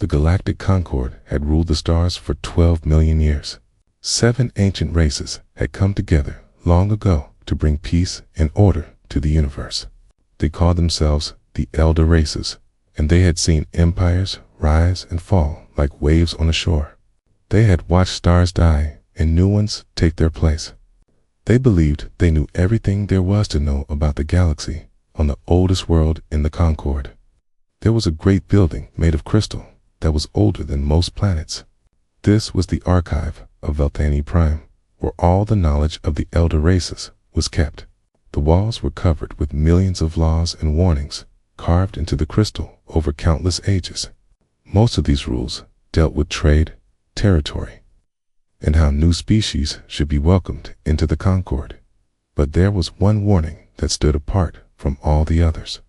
The Galactic Concord had ruled the stars for 12 million years. 7 ancient races had come together long ago to bring peace and order to the universe. They called themselves the Elder Races, and they had seen empires rise and fall like waves on the shore. They had watched stars die and new ones take their place. They believed they knew everything there was to know about the galaxy on the oldest world in the Concord. There was a great building made of crystal that was older than most planets. This was the archive of Veltani Prime, where all the knowledge of the Elder Races was kept. The walls were covered with millions of laws and warnings carved into the crystal over countless ages. Most of these rules dealt with trade, territory, and how new species should be welcomed into the Concord. But there was one warning that stood apart from all the others.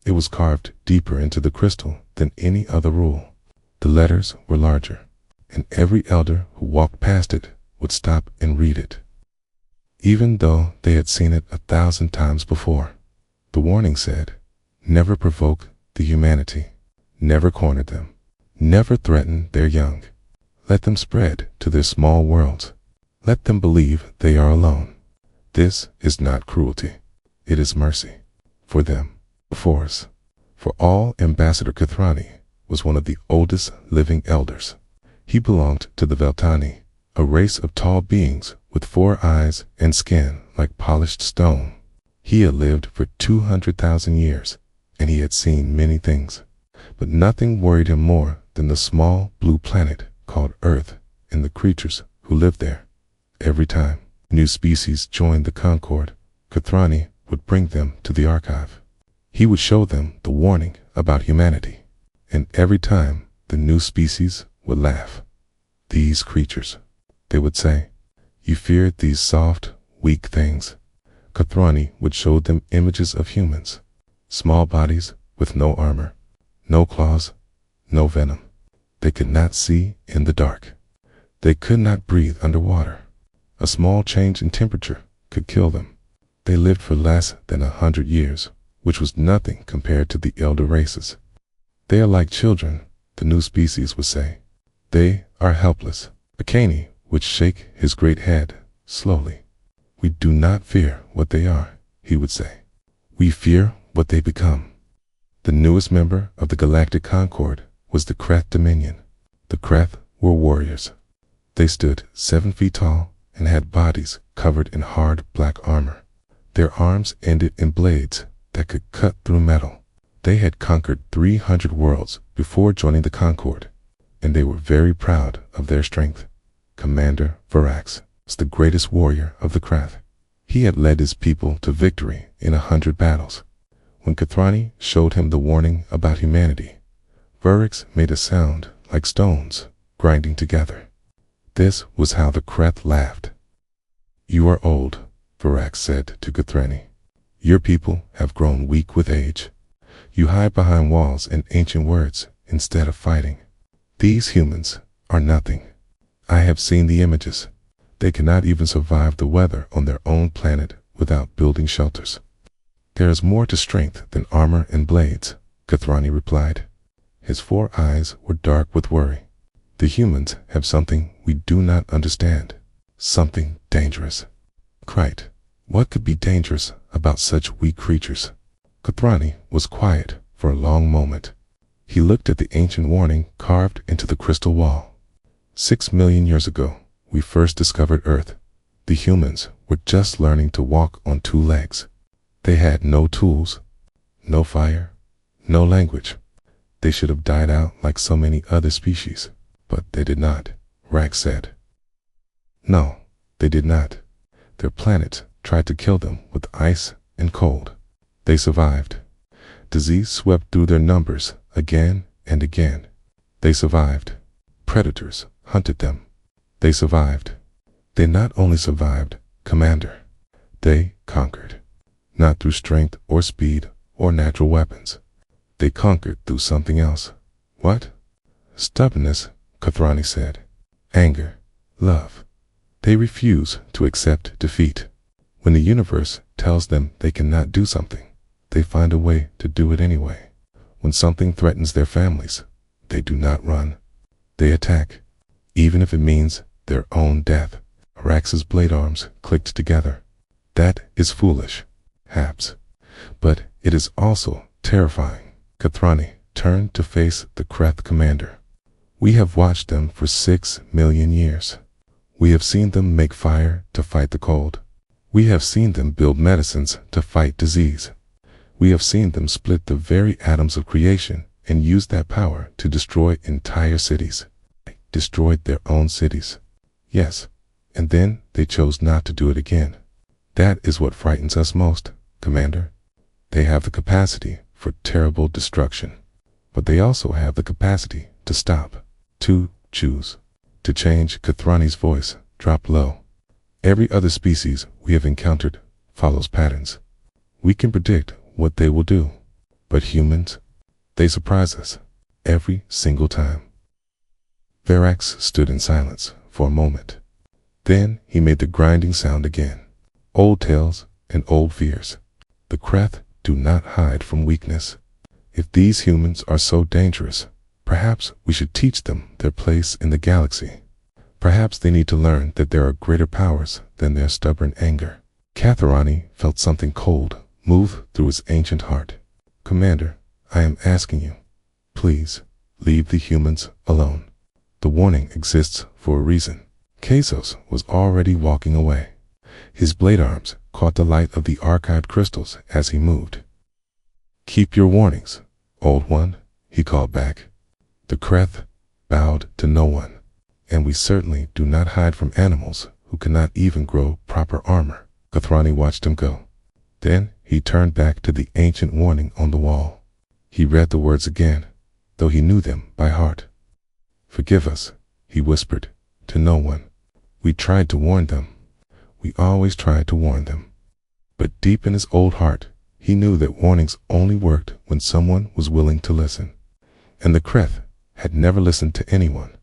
It was carved deeper into the crystal than any other rule. The letters were larger, and every elder who walked past it would stop and read it. Even though they had seen it 1,000 times before, the warning said, never provoke the humanity, never corner them, never threaten their young. Let them spread to their small worlds. Let them believe they are alone. This is not cruelty. It is mercy. For them, for us, for all. Ambassador Kathrani was one of the oldest living elders. He belonged to the Veltani, a race of tall beings with 4 eyes and skin like polished stone. He had lived for 200,000 years, and he had seen many things. But nothing worried him more than the small blue planet called Earth and the creatures who lived there. Every time new species joined the Concord, Kathrani would bring them to the archive. He would show them the warning about humanity, and every time the new species would laugh. These creatures, they would say, you feared these soft, weak things. Kathrani would show them images of humans, small bodies with no armor, no claws, no venom. They could not see in the dark. They could not breathe underwater. A small change in temperature could kill them. They lived for less than 100 years, which was nothing compared to the elder races. They are like children, the new species would say. They are helpless. Akani would shake his great head slowly. We do not fear what they are, he would say. We fear what they become. The newest member of the Galactic Concord was the Kreth Dominion. The Kreth were warriors. They stood 7 feet tall and had bodies covered in hard black armor. Their arms ended in blades that could cut through metal. They had conquered 300 worlds before joining the Concord, and they were very proud of their strength. Commander Varax was the greatest warrior of the Kreth. He had led his people to victory in 100 battles. When Kathrani showed him the warning about humanity, Varax made a sound like stones grinding together. This was how the Kreth laughed. You are old, Varax said to Kathrani. Your people have grown weak with age. You hide behind walls and ancient words instead of fighting. These humans are nothing. I have seen the images. They cannot even survive the weather on their own planet without building shelters. There is more to strength than armor and blades, Kathrani replied. His 4 eyes were dark with worry. The humans have something we do not understand, something dangerous. Krite, what could be dangerous about such weak creatures? Kathrani was quiet for a long moment. He looked at the ancient warning carved into the crystal wall. 6 million years ago, we first discovered Earth. The humans were just learning to walk on 2 legs. They had no tools, no fire, no language. They should have died out like so many other species, but they did not, Rax said. No, they did not. Their planet tried to kill them with ice and cold. They survived. Disease swept through their numbers again and again. They survived. Predators hunted them. They survived. They not only survived, Commander, they conquered. Not through strength or speed or natural weapons. They conquered through something else. What? Stubbornness, Kathrani said. Anger, love. They refuse to accept defeat. When the universe tells them they cannot do something, they find a way to do it anyway. When something threatens their families, They do not run. They attack, even if it means their own death. Verax's blade arms clicked together. That is foolish, perhaps, but it is also terrifying. Kathrani turned to face the Kreth commander. We have watched them for 6 million years. We have seen them make fire to fight the cold. We have seen them build medicines to fight disease. We have seen them split the very atoms of creation and use that power to destroy entire cities. They destroyed their own cities. Yes, and then they chose not to do it again. That is what frightens us most, Commander. They have the capacity for terrible destruction, but they also have the capacity to stop, to choose, to change. Kathrani's voice dropped low. Every other species we have encountered follows patterns. We can predict what they will do, but humans, they surprise us every single time. Verax stood in silence for a moment. Then he made the grinding sound again. Old tales and old fears. The Kreth do not hide from weakness. If these humans are so dangerous, perhaps we should teach them their place in the galaxy. Perhaps they need to learn that there are greater powers than their stubborn anger. Kathrani felt something cold move through his ancient heart. Commander, I am asking you, please, leave the humans alone. The warning exists for a reason. Kezos was already walking away. His blade arms caught the light of the archived crystals as he moved. Keep your warnings, old one, he called back. The Kreth bowed to no one, and we certainly do not hide from animals who cannot even grow proper armor. Kathrani watched him go. Then he turned back to the ancient warning on the wall. He read the words again, though he knew them by heart. Forgive us, he whispered, to no one. We tried to warn them. We always tried to warn them. But deep in his old heart, he knew that warnings only worked when someone was willing to listen. And the Kreth had never listened to anyone.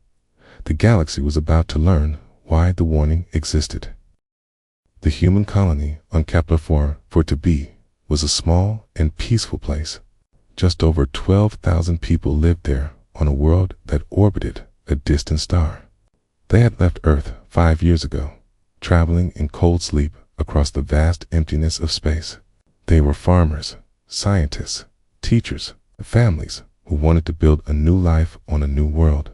The galaxy was about to learn why the warning existed. The human colony on Kepler 4 for to be was a small and peaceful place. Just over 12,000 people lived there on a world that orbited a distant star. They had left Earth 5 years ago, traveling in cold sleep across the vast emptiness of space. They were farmers, scientists, teachers, families who wanted to build a new life on a new world.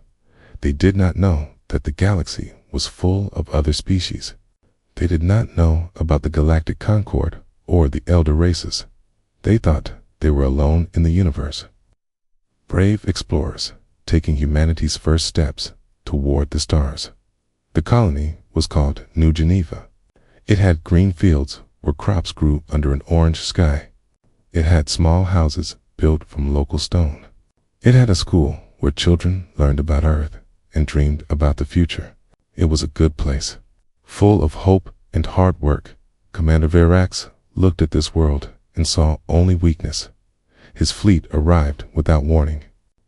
They did not know that the galaxy was full of other species. They did not know about the Galactic Concord or the Elder Races. They thought they were alone in the universe. Brave explorers, taking humanity's first steps toward the stars. The colony was called New Geneva. It had green fields where crops grew under an orange sky. It had small houses built from local stone. It had a school where children learned about Earth and dreamed about the future. It was a good place, full of hope and hard work. Commander Verax looked at this world and saw only weakness. His fleet arrived without warning.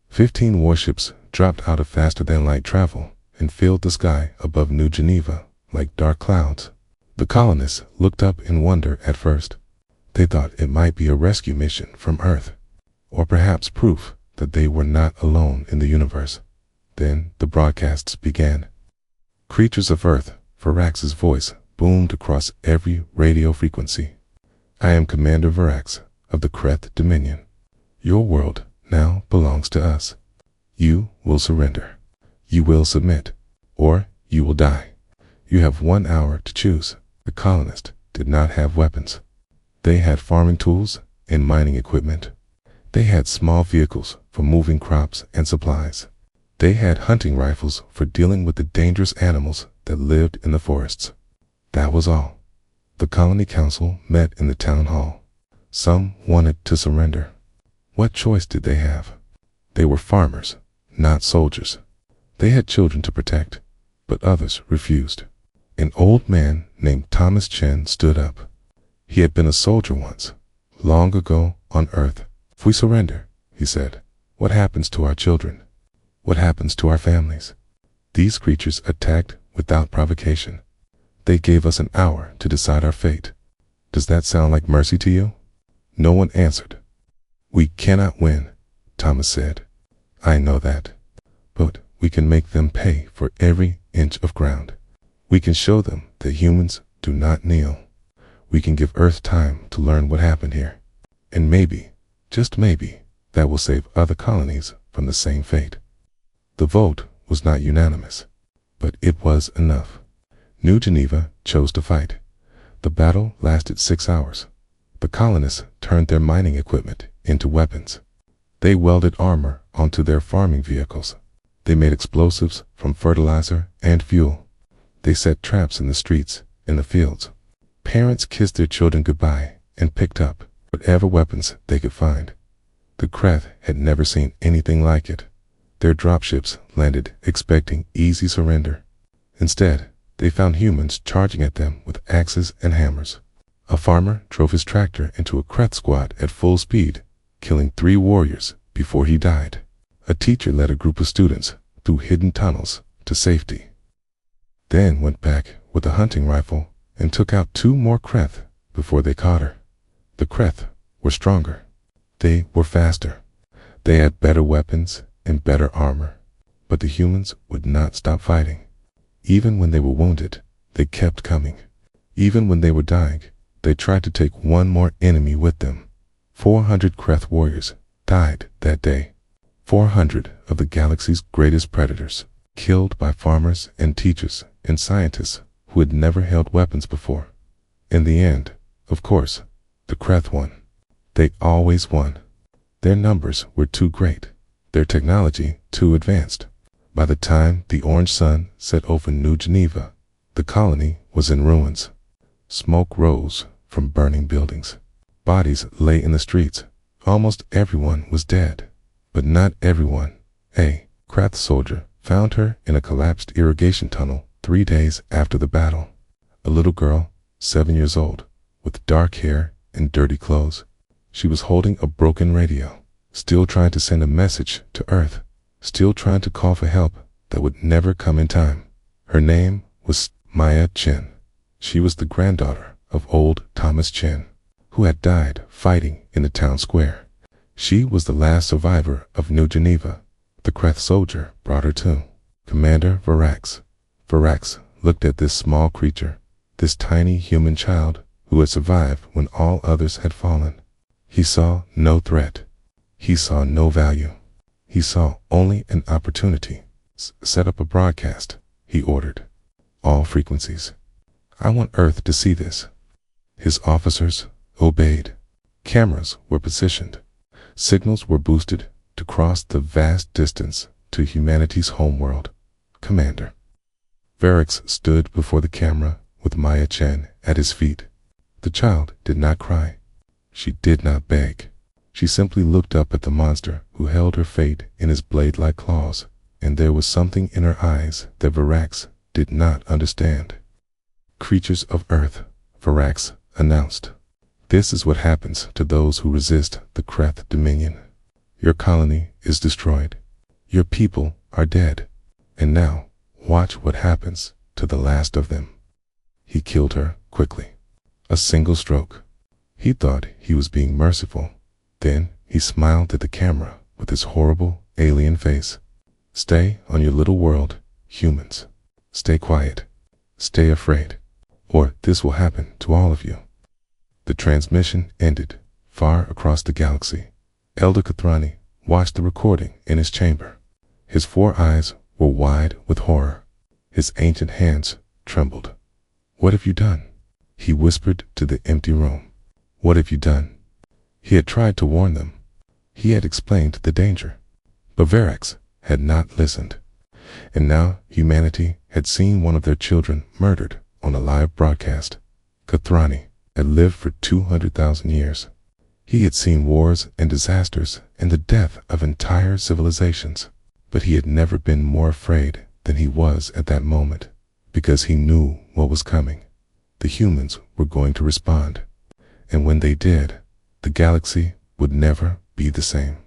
15 warships dropped out of faster-than-light travel and filled the sky above New Geneva like dark clouds. The colonists looked up in wonder at first. They thought it might be a rescue mission from Earth, or perhaps proof that they were not alone in the universe. Then the broadcasts began. Creatures of Earth, Verax's voice boomed across every radio frequency. I am Commander Verax of the Kreth Dominion. Your world now belongs to us. You will surrender. You will submit, or you will die. You have 1 hour to choose. The colonists did not have weapons. They had farming tools and mining equipment. They had small vehicles for moving crops and supplies. They had hunting rifles for dealing with the dangerous animals that lived in the forests. That was all. The colony council met in the town hall. Some wanted to surrender. What choice did they have? They were farmers, not soldiers. They had children to protect, but others refused. An old man named Thomas Chen stood up. He had been a soldier once, long ago on Earth. If we surrender, he said, what happens to our children? What happens to our families? These creatures attacked without provocation. They gave us an hour to decide our fate. Does that sound like mercy to you? No one answered. We cannot win, Thomas said. I know that. But we can make them pay for every inch of ground. We can show them that humans do not kneel. We can give Earth time to learn what happened here. And maybe, just maybe, that will save other colonies from the same fate. The vote was not unanimous, but it was enough. New Geneva chose to fight. The battle lasted 6 hours. The colonists turned their mining equipment into weapons. They welded armor onto their farming vehicles. They made explosives from fertilizer and fuel. They set traps in the streets, in the fields. Parents kissed their children goodbye and picked up whatever weapons they could find. The Kreth had never seen anything like it. Their dropships landed expecting easy surrender. Instead, they found humans charging at them with axes and hammers. A farmer drove his tractor into a Kreth squad at full speed, killing 3 warriors before he died. A teacher led a group of students through hidden tunnels to safety, then went back with a hunting rifle and took out 2 more Kreth before they caught her. The Kreth were stronger. They were faster. They had better weapons and better armor. But the humans would not stop fighting. Even when they were wounded, they kept coming. Even when they were dying, they tried to take one more enemy with them. 400 Kreth warriors died that day. 400 of the galaxy's greatest predators, killed by farmers and teachers and scientists who had never held weapons before. In the end, of course, the Kreth won. They always won. Their numbers were too great, their technology too advanced. By the time the orange sun set over New Geneva, the colony was in ruins. Smoke rose from burning buildings. Bodies lay in the streets. Almost everyone was dead, but not everyone. A Kreth soldier found her in a collapsed irrigation tunnel 3 days after the battle. A little girl, 7 years old, with dark hair and dirty clothes. She was holding a broken radio, still trying to send a message to Earth, still trying to call for help that would never come in time. Her name was Maya Chen. She was the granddaughter of old Thomas Chen, who had died fighting in the town square. She was the last survivor of New Geneva. The Kreth soldier brought her to Commander Varax. Varax looked at this small creature, this tiny human child who had survived when all others had fallen. He saw no threat. He saw no value. He saw only an opportunity. Set up a broadcast, he ordered. All frequencies. I want Earth to see this. His officers obeyed. Cameras were positioned. Signals were boosted to cross the vast distance to humanity's homeworld. Commander. Varax stood before the camera with Maya Chen at his feet. The child did not cry. She did not beg. She simply looked up at the monster who held her fate in his blade-like claws, and there was something in her eyes that Varax did not understand. Creatures of Earth, Varax announced. This is what happens to those who resist the Kreth dominion. Your colony is destroyed. Your people are dead. And now, watch what happens to the last of them. He killed her quickly. A single stroke. He thought he was being merciful. Then he smiled at the camera with his horrible alien face. Stay on your little world, humans. Stay quiet. Stay afraid. Or this will happen to all of you. The transmission ended far across the galaxy. Elder Kathrani watched the recording in his chamber. His 4 eyes were wide with horror. His ancient hands trembled. What have you done? He whispered to the empty room. What have you done? He had tried to warn them. He had explained the danger. But Varax had not listened. And now humanity had seen one of their children murdered on a live broadcast. Kathrani had lived for 200,000 years. He had seen wars and disasters and the death of entire civilizations. But he had never been more afraid than he was at that moment, because he knew what was coming. The humans were going to respond. And when they did, the galaxy would never be the same.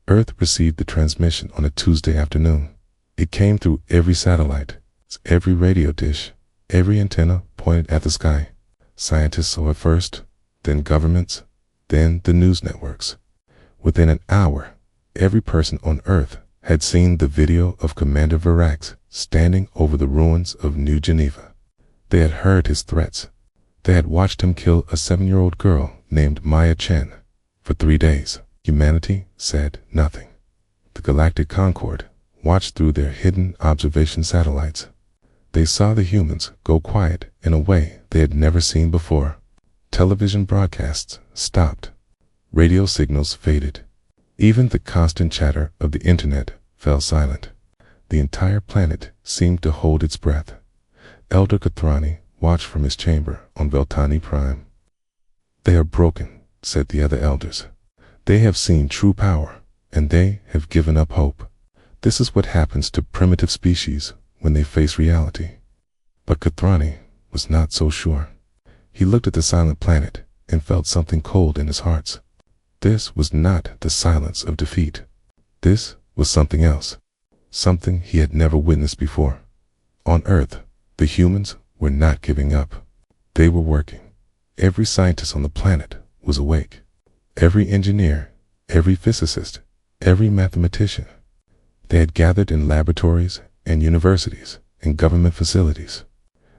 Earth received the transmission on a Tuesday afternoon. It came through every satellite, every radio dish, every antenna pointed at the sky. Scientists saw it first, then governments, then the news networks. Within an hour, every person on Earth had seen the video of Commander Varax standing over the ruins of New Geneva. They had heard his threats. They had watched him kill a 7-year-old girl named Maya Chen. For 3 days, humanity said nothing. The Galactic Concord watched through their hidden observation satellites. They saw the humans go quiet in a way they had never seen before. Television broadcasts stopped. Radio signals faded. Even the constant chatter of the internet fell silent. The entire planet seemed to hold its breath. Elder Kathrani watched from his chamber on Veltani Prime. "They are broken," said the other elders. "They have seen true power, and they have given up hope. This is what happens to primitive species when they face reality." But Kathrani was not so sure. He looked at the silent planet and felt something cold in his heart. This was not the silence of defeat. This was something else, something he had never witnessed before. On Earth, the humans were not giving up. They were working. Every scientist on the planet was awake. Every engineer, every physicist, every mathematician. They had gathered in laboratories and universities and government facilities.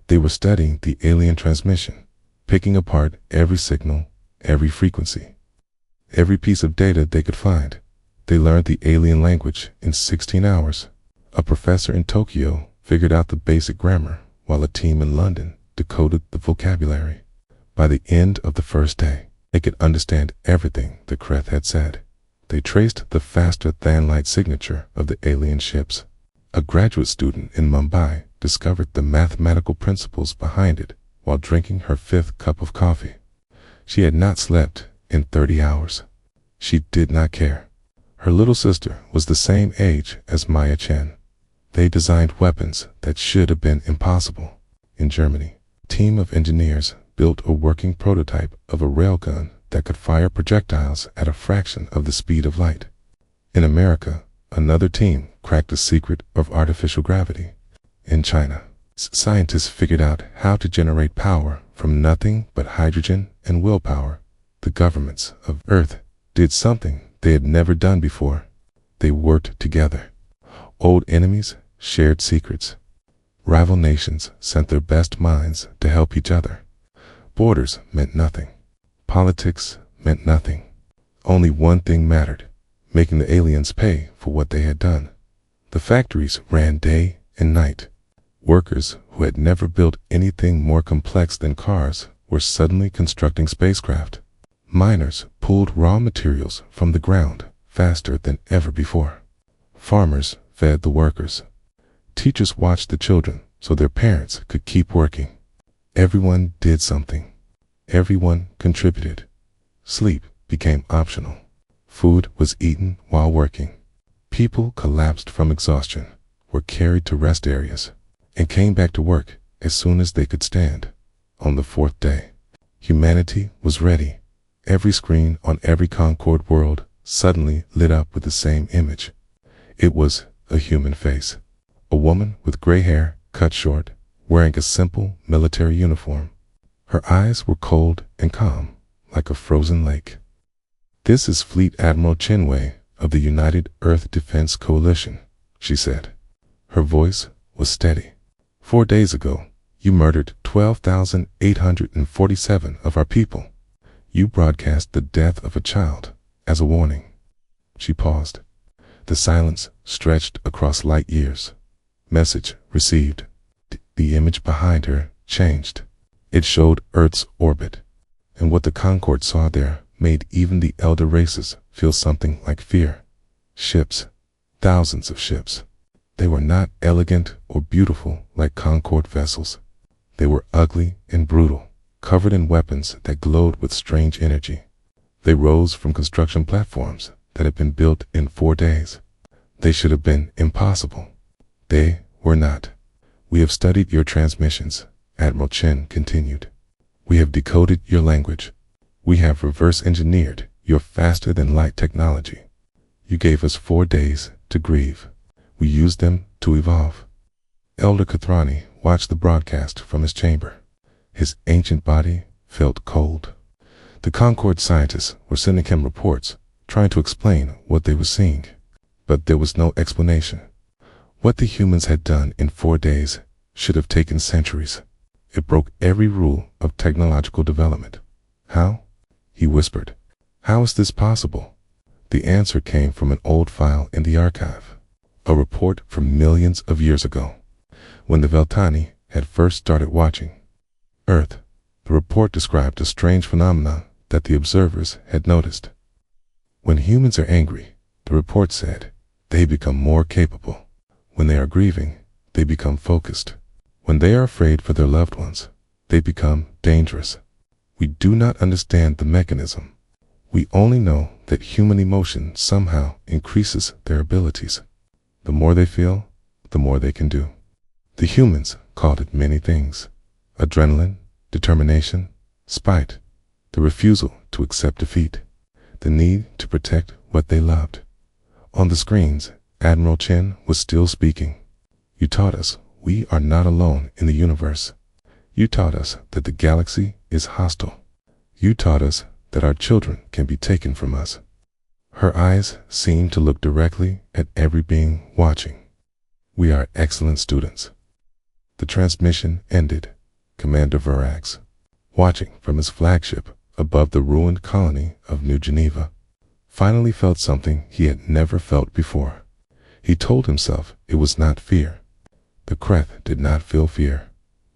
They were studying the alien transmission, picking apart every signal, every frequency, every piece of data they could find. They learned the alien language in 16 hours. A professor in Tokyo figured out the basic grammar, while a team in London decoded the vocabulary. By the end of the first day, they could understand everything the Kreth had said. They traced the faster-than-light signature of the alien ships. A graduate student in Mumbai discovered the mathematical principles behind it while drinking her 5th cup of coffee. She had not slept in 30 hours. She did not care. Her little sister was the same age as Maya Chen. They designed weapons that should have been impossible. In Germany, a team of engineers built a working prototype of a railgun that could fire projectiles at a fraction of the speed of light. In America, another team cracked the secret of artificial gravity. In China, scientists figured out how to generate power from nothing but hydrogen and willpower. The governments of Earth did something they had never done before. They worked together. Old enemies shared secrets. Rival nations sent their best minds to help each other. Borders meant nothing. Politics meant nothing. Only one thing mattered: making the aliens pay for what they had done. The factories ran day and night. Workers who had never built anything more complex than cars were suddenly constructing spacecraft. Miners pulled raw materials from the ground faster than ever before. Farmers fed the workers. Teachers watched the children so their parents could keep working. Everyone did something. Everyone contributed. Sleep became optional. Food was eaten while working. People collapsed from exhaustion, were carried to rest areas, and came back to work as soon as they could stand. On the 4th day, humanity was ready. Every screen on every Concord world suddenly lit up with the same image. It was a human face. A woman with gray hair, cut short, wearing a simple military uniform. Her eyes were cold and calm, like a frozen lake. "This is Fleet Admiral Chinwei of the United Earth Defense Coalition," she said. Her voice was steady. "4 days ago, you murdered 12,847 of our people. You broadcast the death of a child as a warning." She paused. The silence stretched across light years. Message received. The image behind her changed. It showed Earth's orbit, and what the Concord saw there made even the elder races feel something like fear. Ships, thousands of ships. They were not elegant or beautiful like Concord vessels. They were ugly and brutal, covered in weapons that glowed with strange energy. They rose from construction platforms that had been built in 4 days. They should have been impossible. They were not. "We have studied your transmissions," Admiral Chen continued. "We have decoded your language. We have reverse engineered your faster-than-light technology. You gave us 4 days to grieve. We used them to evolve." Elder Kathrani watched the broadcast from his chamber. His ancient body felt cold. The Concord scientists were sending him reports, trying to explain what they were seeing. But there was no explanation. What the humans had done in 4 days should have taken centuries. It broke every rule of technological development. How? He whispered. How is this possible? The answer came from an old file in the archive. A report from millions of years ago, when the Veltani had first started watching Earth. The report described a strange phenomenon that the observers had noticed. When humans are angry, the report said, they become more capable. When they are grieving, they become focused. When they are afraid for their loved ones, they become dangerous. We do not understand the mechanism. We only know that human emotion somehow increases their abilities. The more they feel, the more they can do. The humans called it many things: adrenaline, determination, spite, the refusal to accept defeat, the need to protect what they loved. On the screens, Admiral Chen was still speaking. You taught us we are not alone in the universe. You taught us that the galaxy is hostile. You taught us that our children can be taken from us. Her eyes seemed to look directly at every being watching. We are excellent students. The transmission ended. Commander Verax, watching from his flagship above the ruined colony of New Geneva, finally felt something he had never felt before. He told himself it was not fear. The Kreth did not feel fear,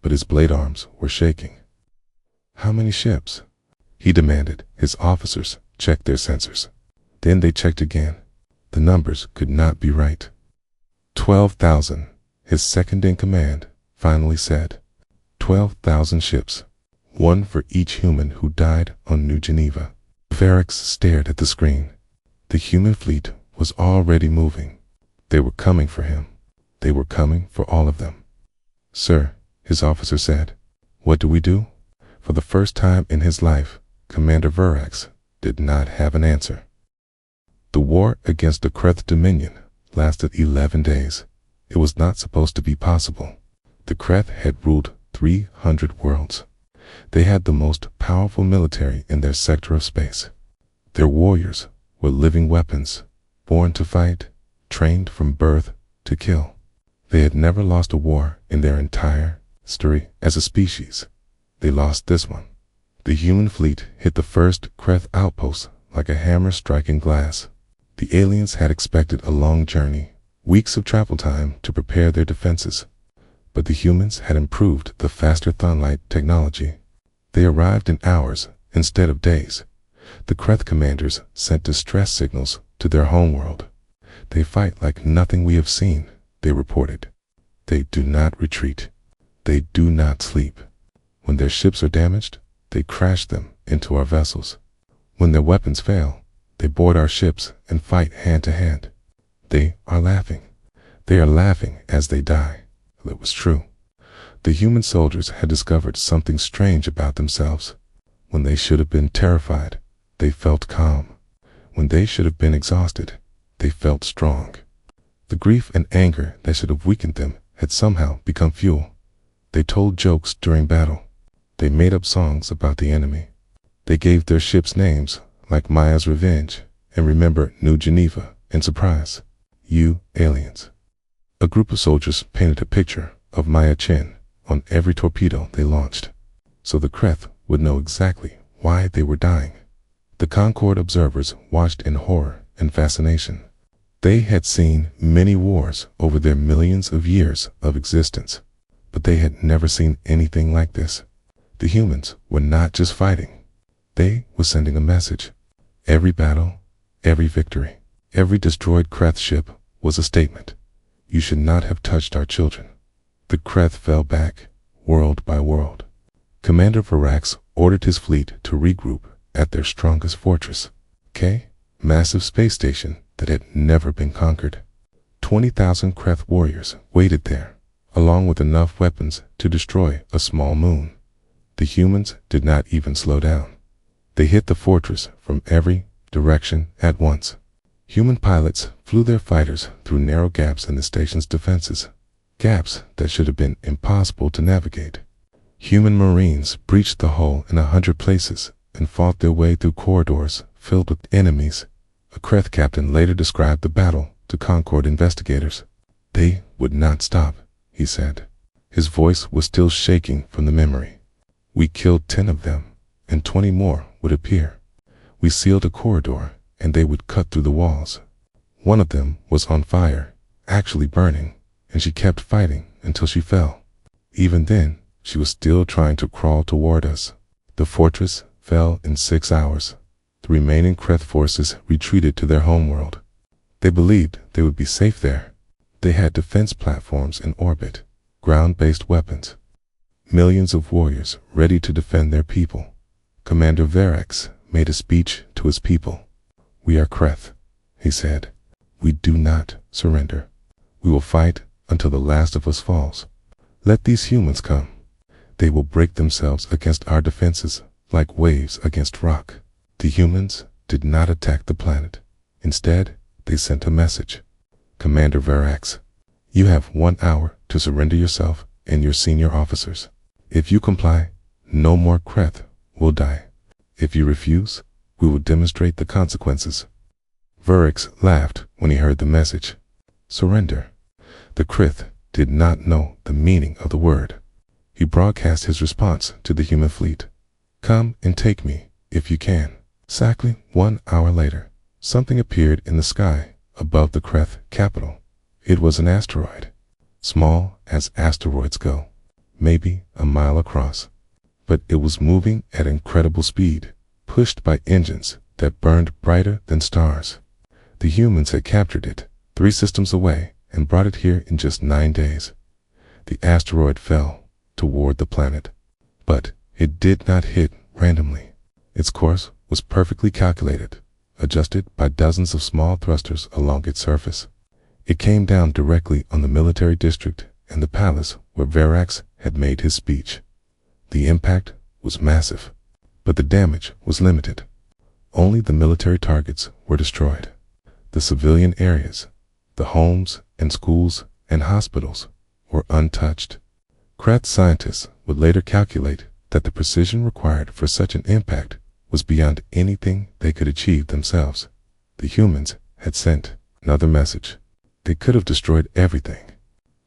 but his blade arms were shaking. How many ships? He demanded. His officers checked their sensors. Then they checked again. The numbers could not be right. 12,000, his second in command finally said. 12,000 ships, one for each human who died on New Geneva. Verax stared at the screen. The human fleet was already moving. They were coming for him. They were coming for all of them. Sir, his officer said, what do we do? For the first time in his life, Commander Verax did not have an answer. The war against the Kreth Dominion lasted 11 days. It was not supposed to be possible. The Kreth had ruled 300 worlds. They had the most powerful military in their sector of space. Their warriors were living weapons, born to fight, trained from birth to kill. They had never lost a war in their entire history as a species. They lost this one. The human fleet hit the first Kreth outpost like a hammer striking glass. The aliens had expected a long journey, weeks of travel time to prepare their defenses. But the humans had improved the faster thunlight technology. They arrived in hours instead of days. The Kreth commanders sent distress signals to their homeworld. They fight like nothing we have seen, they reported. They do not retreat. They do not sleep. When their ships are damaged, they crash them into our vessels. When their weapons fail, they board our ships and fight hand to hand. They are laughing. They are laughing as they die. It was true. The human soldiers had discovered something strange about themselves. When they should have been terrified, they felt calm. When they should have been exhausted, they felt strong. The grief and anger that should have weakened them had somehow become fuel. They told jokes during battle. They made up songs about the enemy. They gave their ships names like Maya's Revenge and Remember New Geneva in surprise. You aliens. A group of soldiers painted a picture of Maya Chen on every torpedo they launched, so the Kreth would know exactly why they were dying. The Concord observers watched in horror and fascination. They had seen many wars over their millions of years of existence, but they had never seen anything like this. The humans were not just fighting. They were sending a message. Every battle, every victory, every destroyed Kreth ship was a statement. You should not have touched our children. The Kreth fell back, world by world. Commander Verax ordered his fleet to regroup at their strongest fortress, massive space station that had never been conquered. 20,000 Kreth warriors waited there, along with enough weapons to destroy a small moon. The humans did not even slow down. They hit the fortress from every direction at once. Human pilots flew their fighters through narrow gaps in the station's defenses, gaps that should have been impossible to navigate. Human Marines breached the hull in 100 places and fought their way through corridors filled with enemies, A Kreth captain later described the battle to Concord investigators. "They would not stop," he said. His voice was still shaking from the memory. "We killed 10 of them, and 20 more would appear. We sealed a corridor, and they would cut through the walls. One of them was on fire, actually burning, and she kept fighting until she fell. Even then, she was still trying to crawl toward us. The fortress fell in 6 hours. The remaining Kreth forces retreated to their homeworld. They believed they would be safe there. They had defense platforms in orbit, ground-based weapons, millions of warriors ready to defend their people. Commander Verax made a speech to his people. "We are Kreth," he said. "We do not surrender. We will fight until the last of us falls. Let these humans come. They will break themselves against our defenses like waves against rock." The humans did not attack the planet. Instead, they sent a message. "Commander Verax, you have 1 hour to surrender yourself and your senior officers. If you comply, no more Kreth will die. If you refuse, we will demonstrate the consequences." Verax laughed when he heard the message. Surrender. The Kreth did not know the meaning of the word. He broadcast his response to the human fleet. "Come and take me, if you can." Exactly 1 hour later, something appeared in the sky above the Kreth capital. It was an asteroid, small as asteroids go, maybe a mile across. But it was moving at incredible speed, pushed by engines that burned brighter than stars. The humans had captured it 3 systems away and brought it here in just 9 days. The asteroid fell toward the planet, but it did not hit randomly. Its course was perfectly calculated, adjusted by dozens of small thrusters along its surface. It came down directly on the military district and the palace where Verax had made his speech. The impact was massive, but the damage was limited. Only the military targets were destroyed. The civilian areas, the homes and schools and hospitals, were untouched. Kreth scientists would later calculate that the precision required for such an impact was beyond anything they could achieve themselves. The humans had sent another message. They could have destroyed everything.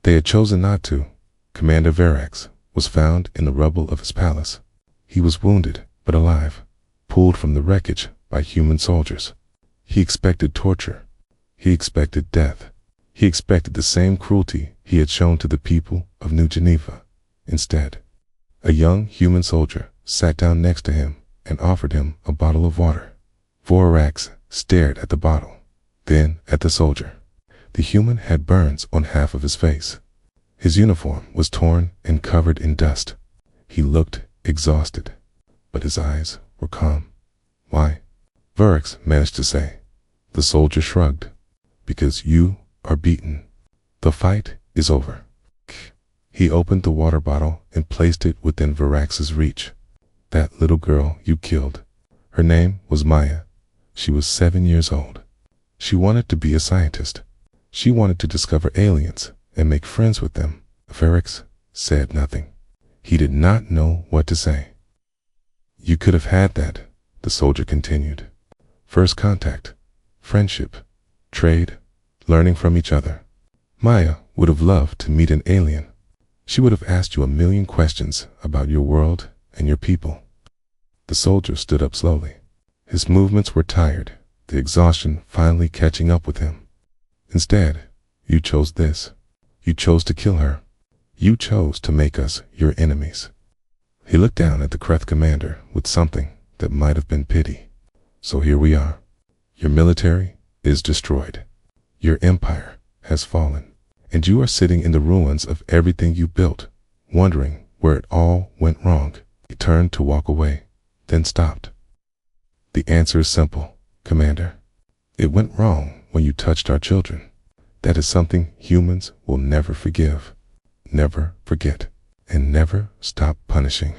They had chosen not to. Commander Verax was found in the rubble of his palace. He was wounded, but alive, pulled from the wreckage by human soldiers. He expected torture. He expected death. He expected the same cruelty he had shown to the people of New Geneva. Instead, a young human soldier sat down next to him and offered him a bottle of water. Verax stared at the bottle, then at the soldier. The human had burns on half of his face. His uniform was torn and covered in dust. He looked exhausted, but his eyes were calm. "Why?" Verax managed to say. The soldier shrugged. "Because you are beaten. The fight is over." He opened the water bottle and placed it within Verax's reach. "That little girl you killed. Her name was Maya. She was 7 years old. She wanted to be a scientist. She wanted to discover aliens and make friends with them." Verax said nothing. He did not know what to say. "You could have had that," the soldier continued. "First contact, friendship, trade, learning from each other. Maya would have loved to meet an alien. She would have asked you a million questions about your world and your people." The soldier stood up slowly. His movements were tired, the exhaustion finally catching up with him. "Instead, you chose this. You chose to kill her. You chose to make us your enemies." He looked down at the Kreth commander with something that might have been pity. "So here we are. Your military is destroyed. Your empire has fallen. And you are sitting in the ruins of everything you built, wondering where it all went wrong." He turned to walk away, then stopped. "The answer is simple, Commander. It went wrong when you touched our children. That is something humans will never forgive, never forget, and never stop punishing."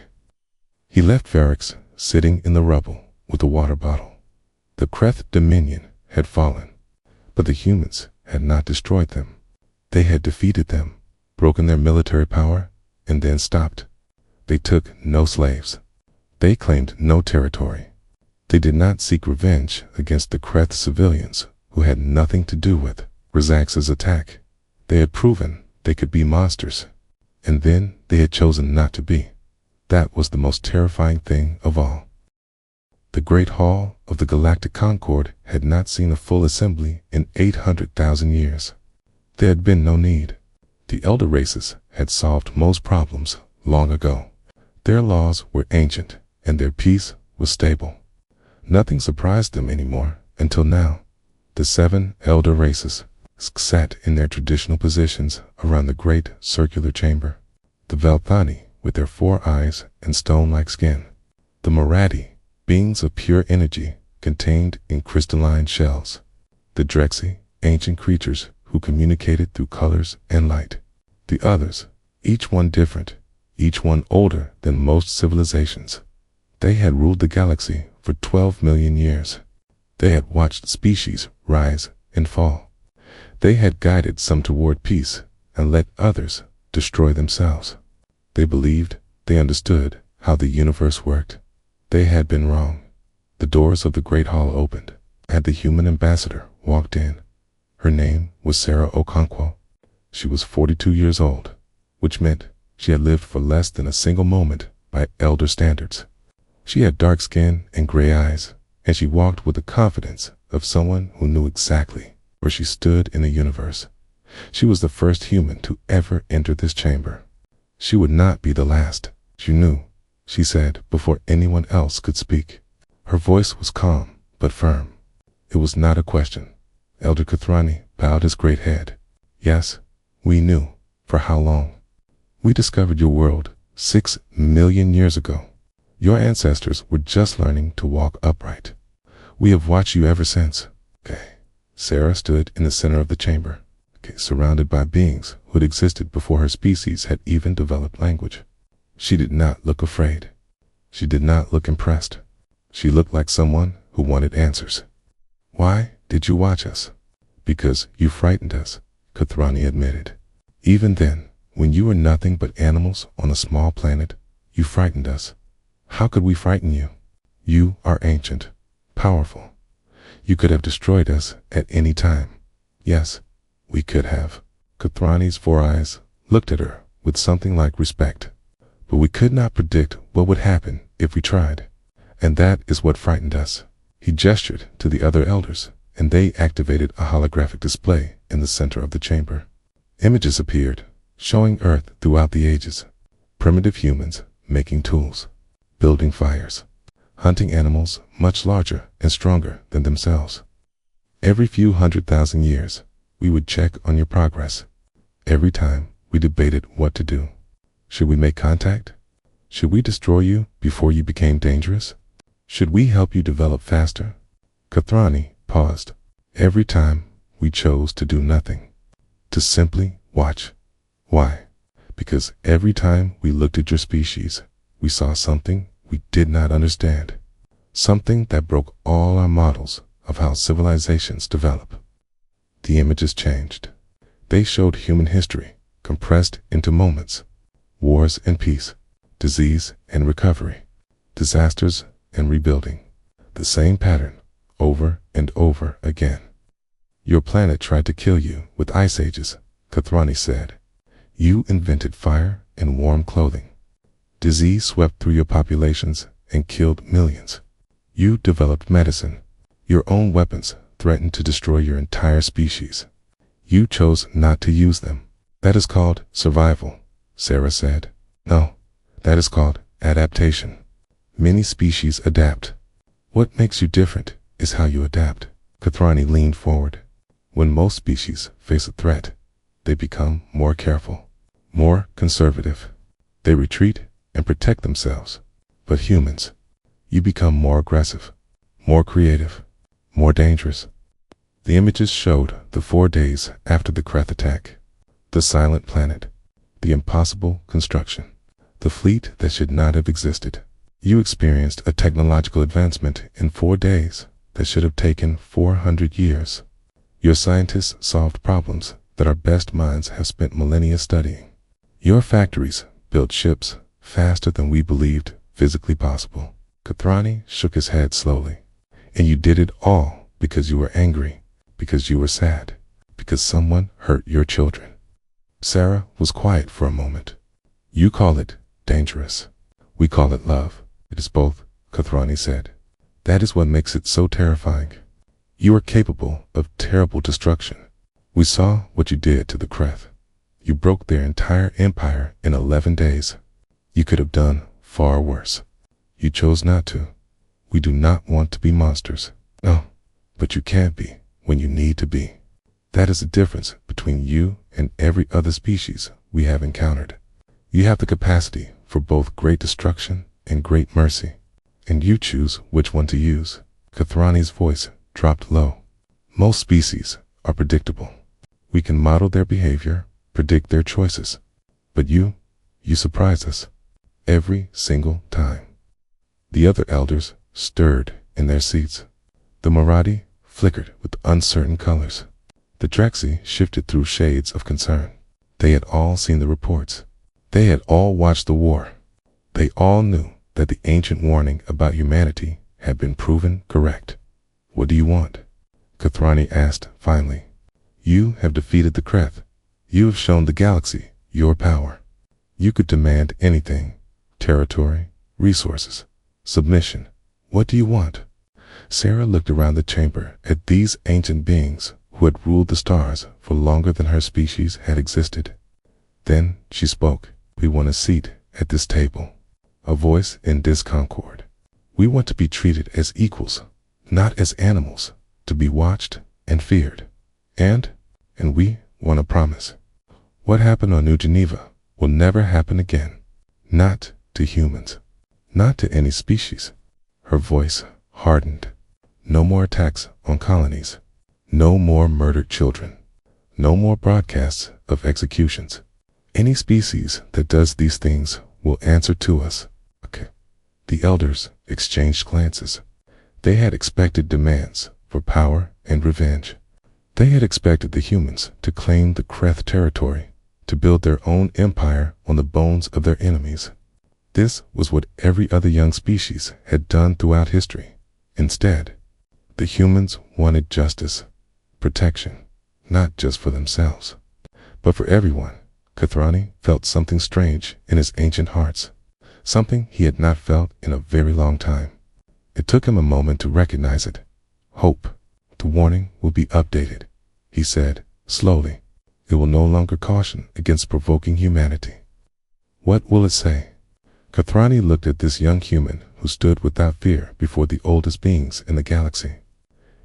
He left Verax sitting in the rubble with a water bottle. The Kreth dominion had fallen, but the humans had not destroyed them. They had defeated them, broken their military power, and then stopped. They took no slaves. They claimed no territory. They did not seek revenge against the Kreth civilians who had nothing to do with Razax's attack. They had proven they could be monsters, and then they had chosen not to be. That was the most terrifying thing of all. The Great Hall of the Galactic Concord had not seen a full assembly in 800,000 years. There had been no need. The elder races had solved most problems long ago. Their laws were ancient, and their peace was stable. Nothing surprised them anymore until now. The 7 elder races sat in their traditional positions around the great circular chamber. The Velthani, with their 4 eyes and stone-like skin. The Moradi, beings of pure energy contained in crystalline shells. The Drexi, ancient creatures who communicated through colors and light. The others, each one different, each one older than most civilizations. They had ruled the galaxy for 12 million years. They had watched species rise and fall. They had guided some toward peace and let others destroy themselves. They believed they understood how the universe worked. They had been wrong. The doors of the Great Hall opened, and the human ambassador walked in. Her name was Sarah Okonkwo. She was 42 years old, which meant she had lived for less than a single moment by elder standards. She had dark skin and gray eyes, and she walked with the confidence of someone who knew exactly where she stood in the universe. She was the first human to ever enter this chamber. She would not be the last. She knew, she said before anyone else could speak. Her voice was calm but firm. It was not a question. Elder Kathrani bowed his great head. Yes, we knew. For how long? We discovered your world 6 million years ago. Your ancestors were just learning to walk upright. We have watched you ever since. Sarah stood in the center of the chamber, surrounded by beings who had existed before her species had even developed language. She did not look afraid. She did not look impressed. She looked like someone who wanted answers. Why did you watch us? Because you frightened us, Kathrani admitted. Even then, when you were nothing but animals on a small planet, you frightened us. How could we frighten you? You are ancient, powerful. You could have destroyed us at any time. Yes, we could have. Kathrani's 4 eyes looked at her with something like respect. But we could not predict what would happen if we tried. And that is what frightened us. He gestured to the other elders, and they activated a holographic display in the center of the chamber. Images appeared, showing Earth throughout the ages. Primitive humans making tools, building fires, hunting animals much larger and stronger than themselves. Every few 100,000 years, we would check on your progress. Every time we debated what to do. Should we make contact? Should we destroy you before you became dangerous? Should we help you develop faster? Kathrani paused. Every time we chose to do nothing, to simply watch. Why? Because every time we looked at your species, we saw something we did not understand. Something that broke all our models of how civilizations develop. The images changed. They showed human history compressed into moments. Wars and peace, disease and recovery, disasters and rebuilding. The same pattern, over and over again. Your planet tried to kill you with ice ages, Kathrani said. You invented fire and warm clothing. Disease swept through your populations and killed millions. You developed medicine. Your own weapons threatened to destroy your entire species. You chose not to use them. That is called survival, Sarah said. No, that is called adaptation. Many species adapt. What makes you different is how you adapt. Kathrani leaned forward. When most species face a threat, they become more careful, more conservative. They retreat and protect themselves. But humans, you become more aggressive, more creative, more dangerous. The images showed the 4 days after the Kreth attack. The silent planet, the impossible construction, the fleet that should not have existed. You experienced a technological advancement in 4 days that should have taken 400 years. Your scientists solved problems that our best minds have spent millennia studying. Your factories built ships faster than we believed physically possible. Kathrani shook his head slowly. And you did it all because you were angry, because you were sad, because someone hurt your children. Sarah was quiet for a moment. You call it dangerous. We call it love. It is both, Kathrani said. That is what makes it so terrifying. You are capable of terrible destruction. We saw what you did to the Kreth. You broke their entire empire in 11 days. You could have done far worse. You chose not to. We do not want to be monsters. No, but you can't be when you need to be. That is the difference between you and every other species we have encountered. You have the capacity for both great destruction and great mercy, and you choose which one to use. Kathrani's voice dropped low. Most species are predictable. We can model their behavior, predict their choices. But you surprise us. Every single time. The other elders stirred in their seats. The Marathi flickered with uncertain colors. The Drexy shifted through shades of concern. They had all seen the reports. They had all watched the war. They all knew that the ancient warning about humanity had been proven correct. What do you want? Kathrani asked finally. You have defeated the Kreth. You have shown the galaxy your power. You could demand anything. Territory, resources, submission. What do you want? Sarah looked around the chamber at these ancient beings who had ruled the stars for longer than her species had existed. Then she spoke. We want a seat at this table. A voice in disconcord. We want to be treated as equals, not as animals, to be watched and feared. And we want a promise. What happened on New Geneva will never happen again. Not to humans. Not to any species. Her voice hardened. No more attacks on colonies. No more murdered children. No more broadcasts of executions. Any species that does these things will answer to us. Okay. The elders exchanged glances. They had expected demands for power and revenge. They had expected the humans to claim the Kreth territory, to build their own empire on the bones of their enemies. This was what every other young species had done throughout history. Instead, the humans wanted justice, protection, not just for themselves, but for everyone. Kathrani felt something strange in his ancient hearts, something he had not felt in a very long time. It took him a moment to recognize it. Hope. The warning will be updated, he said, slowly. It will no longer caution against provoking humanity. What will it say? Kathrani looked at this young human who stood without fear before the oldest beings in the galaxy.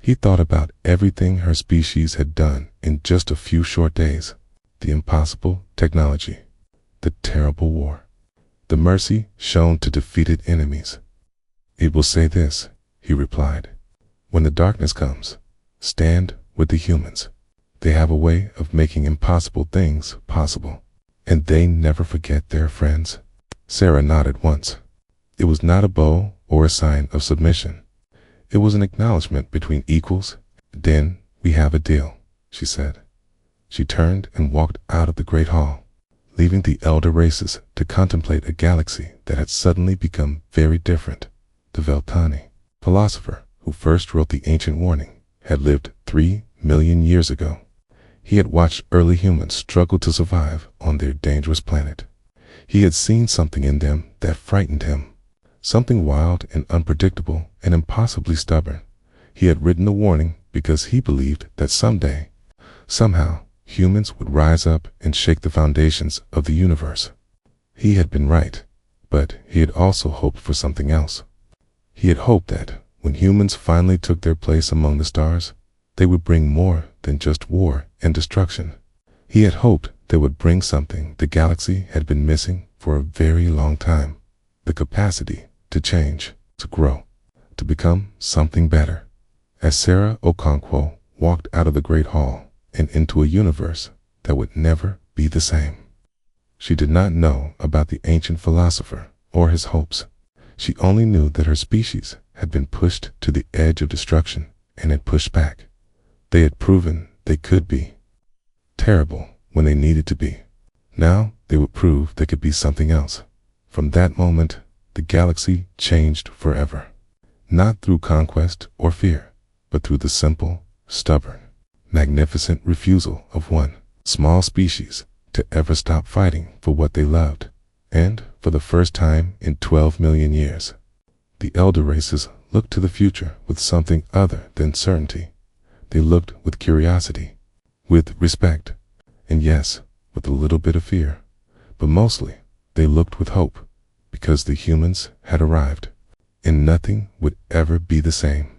He thought about everything her species had done in just a few short days. The impossible technology, the terrible war, the mercy shown to defeated enemies. It will say this, he replied. When the darkness comes, stand with the humans. They have a way of making impossible things possible, and they never forget their friends. Sarah nodded once. It was not a bow or a sign of submission. It was an acknowledgement between equals. Then we have a deal, she said. She turned and walked out of the great hall, leaving the elder races to contemplate a galaxy that had suddenly become very different. The Veltani, philosopher who first wrote the ancient warning, had lived 3 million years ago. He had watched early humans struggle to survive on their dangerous planet. He had seen something in them that frightened him, something wild and unpredictable and impossibly stubborn. He had written the warning because he believed that someday, somehow, humans would rise up and shake the foundations of the universe. He had been right, but he had also hoped for something else. He had hoped that, when humans finally took their place among the stars, they would bring more than just war and destruction. He had hoped they would bring something the galaxy had been missing for a very long time, the capacity to change, to grow, to become something better. As Sarah Okonkwo walked out of the great hall and into a universe that would never be the same. She did not know about the ancient philosopher or his hopes. She only knew that her species had been pushed to the edge of destruction and had pushed back. They had proven they could be terrible when they needed to be. Now they would prove they could be something else. From that moment, the galaxy changed forever. not through conquest or fear, but through the simple, stubborn, magnificent refusal of one small species to ever stop fighting for what they loved. And, for the first time in 12 million years, the elder races looked to the future with something other than certainty. They looked with curiosity, with respect, and yes, with a little bit of fear. But mostly, they looked with hope, because the humans had arrived, and nothing would ever be the same.